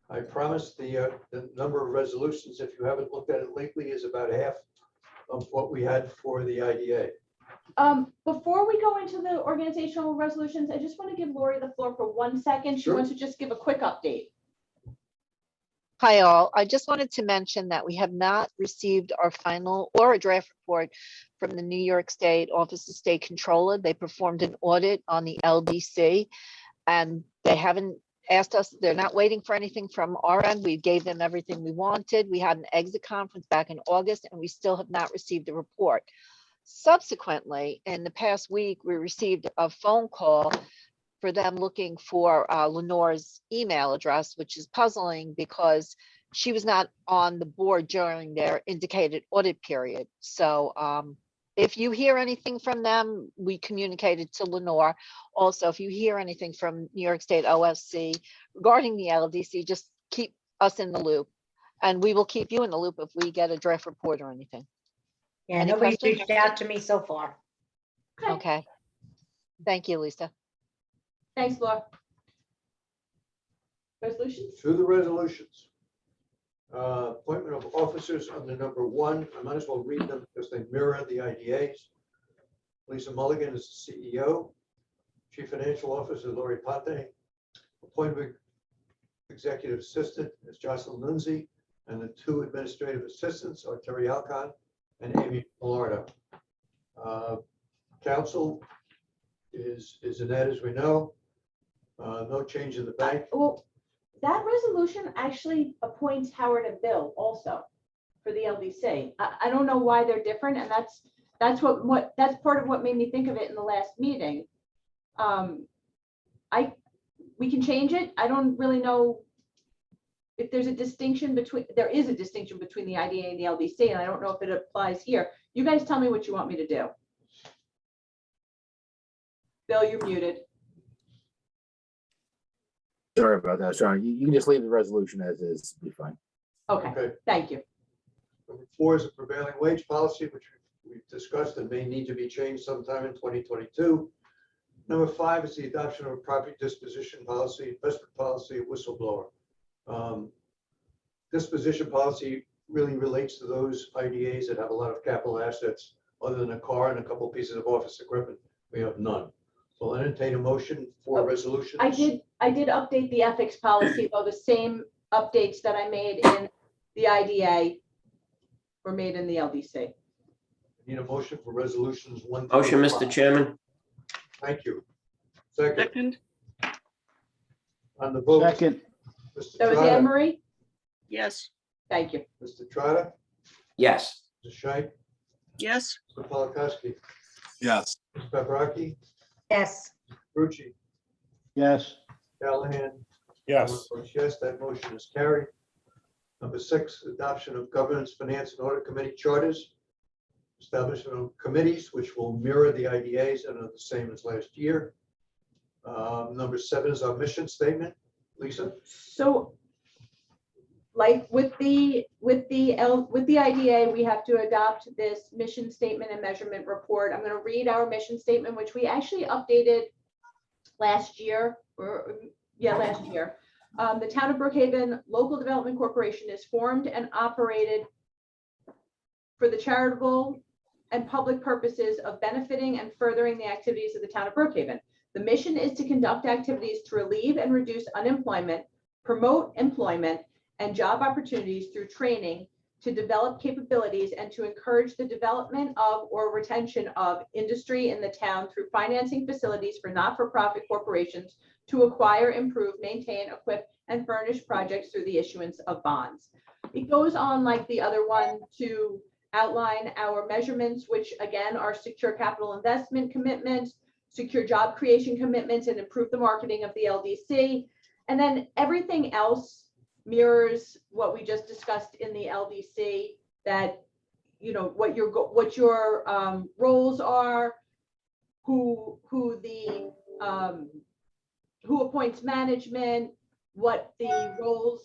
I promise the number of resolutions, if you haven't looked at it lately, is about half of what we had for the IDA. Before we go into the organizational resolutions, I just want to give Lori the floor for 1 second. She Sure. wants to just give a quick update. Hi, all. I just wanted to mention that we have not received our final or a draft report from the New York State Office of State Controller. They performed an audit on the LDC and they haven't asked us, they're not waiting for anything from our end. We gave them everything we wanted. We had an exit conference back in August and we still have not received a report. Subsequently, in the past week, we received a phone call for them looking for Lenore's email address, which is puzzling because she was not on the board during their indicated audit period. So if you hear anything from them, we communicated to Lenore. Also, if you hear anything from New York State OSC regarding the LDC, just keep us in the loop. And we will keep you in the loop if we get a draft report or anything. Yeah, Any nobody's questions? reached out to me so far. Okay. Thank you, Lisa. Thanks, Laura. Resolutions? Through the resolutions. Appointment of officers under number 1. I might as well read them because they mirror the IDAs. Lisa Mulligan is the CEO. Chief Financial Officer Lori Pate. Appointment Executive Assistant is Jocelyn Lindsay. And the 2 administrative assistants are Terry Alcon and Amy Millardo. Council is Annette, as we know. No change in the bank. Well, that resolution actually appoints Howard and Bill also for the LDC. I don't know why they're different, and that's that's part of what made me think of it in the last meeting. We can change it. I don't really know if there's a distinction between, there is a distinction between the IDA and the LDC, and I don't know if it applies here. You guys tell me what you want me to do. Bill, you're muted. Sorry about that, Sean. You can just leave the resolution as is, be fine. Okay, Okay. thank you. Number 4 is a prevailing wage policy, which we've discussed and may need to be changed sometime in 2022. Number 5 is the adoption of a property disposition policy, investment policy, whistleblower. Disposition policy really relates to those IDAs that have a lot of capital assets, other than a car and a couple pieces of office equipment. We have none. So I'll entertain a motion for resolutions. I did update the ethics policy, though the same updates that I made in the IDA were made in the LDC. Need a motion for resolutions 1 through 5. Motion, Mr. Chairman. Thank you. Second, Second, on the vote. Second, Mr. That was Trotta, Anne Marie? yes, Thank you. Mr. Trotta, Yes. Mr. Scheid, yes, Mr. Polakowski, yes, Ms. Paprocki, yes, Grucci, yes, Callahan. yes, Votes yes, that motion is carried. Number 6, adoption of governance, finance, and audit committee charters. Establishment of committees which will mirror the IDAs and are the same as last year. Number 7 is our mission statement. Lisa? So, like with the IDA, we have to adopt this mission statement and measurement report. I'm going to read our mission statement, which we actually updated last year, last year. The Town of Brookhaven Local Development Corporation is formed and operated for the charitable and public purposes of benefiting and furthering the activities of the Town of Brookhaven. The mission is to conduct activities to relieve and reduce unemployment, promote employment and job opportunities through training, to develop capabilities, and to encourage the development of or retention of industry in the town through financing facilities for not-for-profit corporations to acquire, improve, maintain, equip, and furnish projects through the issuance of bonds. It goes on like the other one to outline our measurements, which again are secure capital investment commitments, secure job creation commitments, and improve the marketing of the LDC. And then everything else mirrors what we just discussed in the LDC, that, you know, what your roles are, who appoints management, what the roles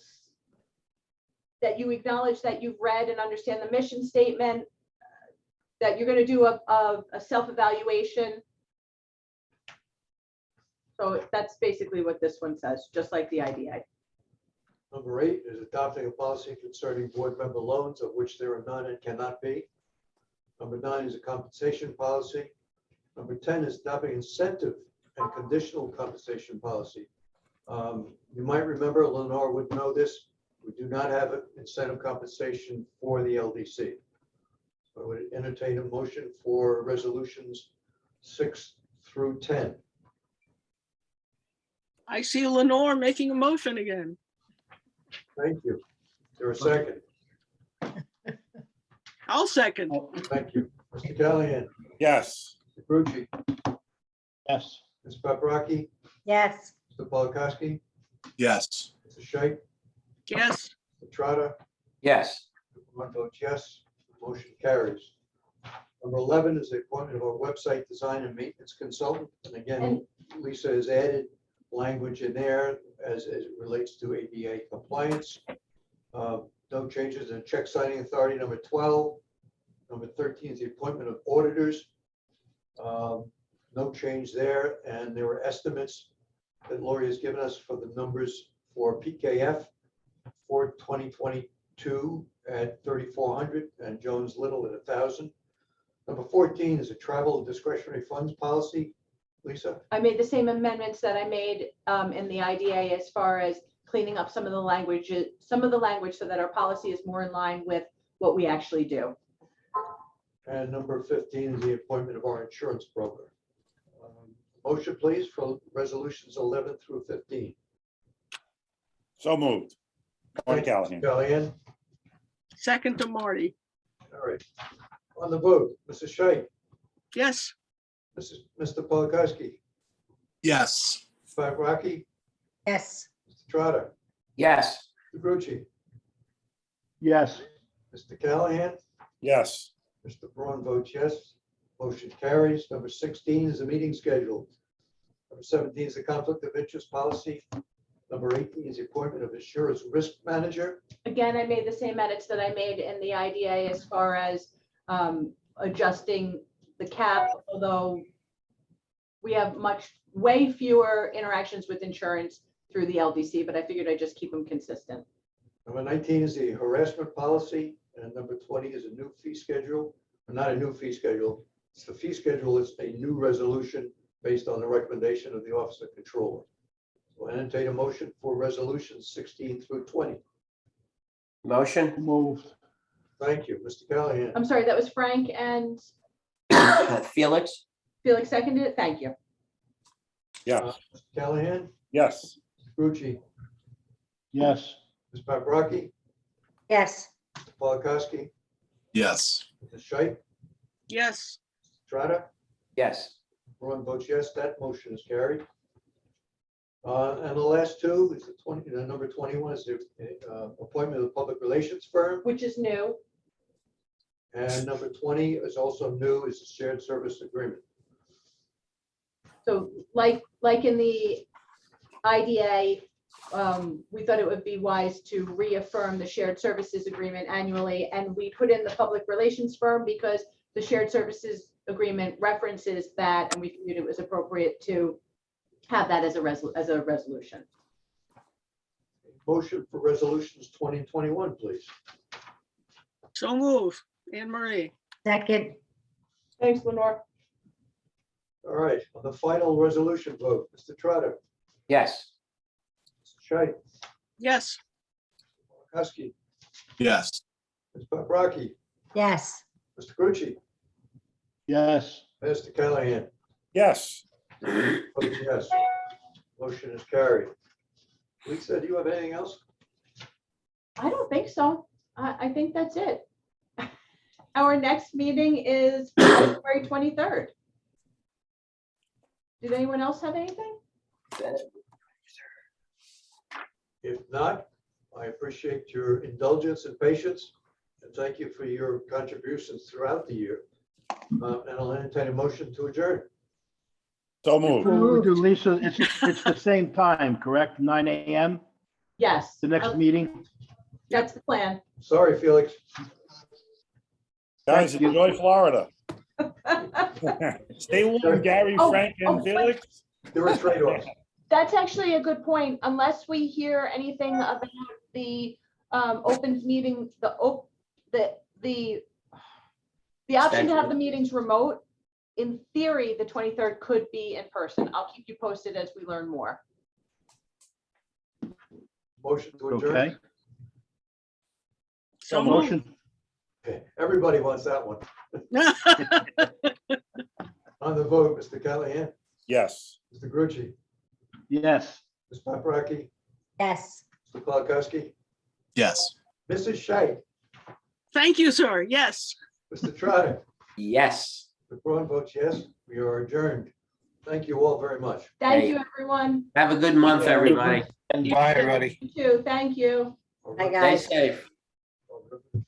that you acknowledge that you've read and understand the mission statement, that you're going to do a self-evaluation. So that's basically what this one says, just like the IDA. Number 8 is adopting a policy concerning board member loans, of which there are none and cannot be. Number 9 is a compensation policy. Number 10 is adopting incentive and conditional compensation policy. You might remember, Lenore would know this, we do not have an incentive compensation for the LDC. So I would entertain a motion for resolutions 6 through 10. I see Lenore making a motion again. Thank you. Is there a second? I'll second, Thank you. Mr. Callahan, yes, Mr. Grucci, yes, Ms. Paprocki, yes, Mr. Polakowski, yes, Mr. Scheit, yes, Mr. Trotta, Yes. one votes yes, motion carries. Number 11 is the appointment of our website design and maintenance consultant. And again, Lisa has added language in there as it relates to ADA compliance. No changes in check signing authority. Number 12. Number 13 is the appointment of auditors. No change there. And there were estimates that Lori has given us for the numbers for PKF for 2022 at 3,400 and Jones Little at 1,000. Number 14 is a travel discretionary funds policy. Lisa? I made the same amendments that I made in the IDA as far as cleaning up some of the language so that our policy is more in line with what we actually do. And number 15 is the appointment of our insurance broker. Motion, please, for resolutions 11 through 15. so moved. Marty Callahan, Callahan? second to Marty, All right. On the vote, Mrs. Scheit, yes, Mr. Polakowski, yes, Paprocki, yes, Mr. Trotta, Yes. Mr. Grucci, Yes. Mr. Callahan, Yes. Mr. Braun votes yes. Motion carries. Number 16 is the meeting schedule. Number 17 is the conflict of interest policy. Number 18 is the appointment of insurance risk manager. Again, I made the same edits that I made in the IDA as far as adjusting the cap, although we have way fewer interactions with insurance through the LDC, but I figured I'd just keep them consistent. Number 19 is the harassment policy, and number 20 is a new fee schedule. Not a new fee schedule. It's the fee schedule is a new resolution based on the recommendation of the Office of Controller. So I entertain a motion for resolutions 16 through 20. Motion? Moved. Thank you, Mr. Callahan. I'm sorry, that was Frank and Felix? Felix seconded it. Thank you. Yes. Mr. Callahan, Yes. Mr. Grucci, Yes. Ms. Paprocki, Yes. Mr. Polakowski, Yes. Ms. Scheit, Yes. Trotta, Yes. Braun votes yes, that motion is carried. And the last two is number 21 is the appointment of the public relations firm. Which is new. And number 20 is also new, is the shared service agreement. So like in the IDA, we thought it would be wise to reaffirm the shared services agreement annually. And we put in the public relations firm because the shared services agreement references that, and we figured it was appropriate to have that as a resolution. Motion for resolutions 20 and 21, please. So move. Anne Marie. Second. Thanks, Lenore. All right, on the final resolution vote, Mr. Trotter, Yes. Mr. Scheit, Yes. Husky, Yes. Ms. Paprocki, Yes. Mr. Grucci, Yes. Mr. Callahan. Yes. Votes yes. Motion is carried. Lisa, do you have anything else? I don't think so. I think that's it. Our next meeting is February 23rd. Did anyone else have anything? If not, I appreciate your indulgence and patience, and thank you for your contributions throughout the year. And I'll entertain a motion to adjourn. So moved. Before we do, Lisa, it's the same time, correct? 9 a.m., Yes. the next meeting? That's the plan. Sorry, Felix. Guys, Thank you. enjoy Florida. Stay warm, Gary, Oh, Frank, and wait. Felix. There are trade-offs. That's actually a good point. Unless we hear anything about the open meeting, the option to have the meetings remote, in theory, the 23rd could be in person. I'll keep you posted as we learn more. Motion to adjourn. Okay. So moved. Motion. Okay, everybody wants that one. On the vote, Mr. Callahan, Yes. Mr. Grucci, Yes. Ms. Paprocki, Yes. Mr. Polakowski, Yes. Mrs. Scheit, Thank you, sir. Yes. Mr. Trotter. Yes. The Braun votes yes. We are adjourned. Thank you all very much. Thank Hey. you, everyone. Have a good month, everybody. Bye, everybody. You too. Thank you. Bye, Stay guys. safe. All right.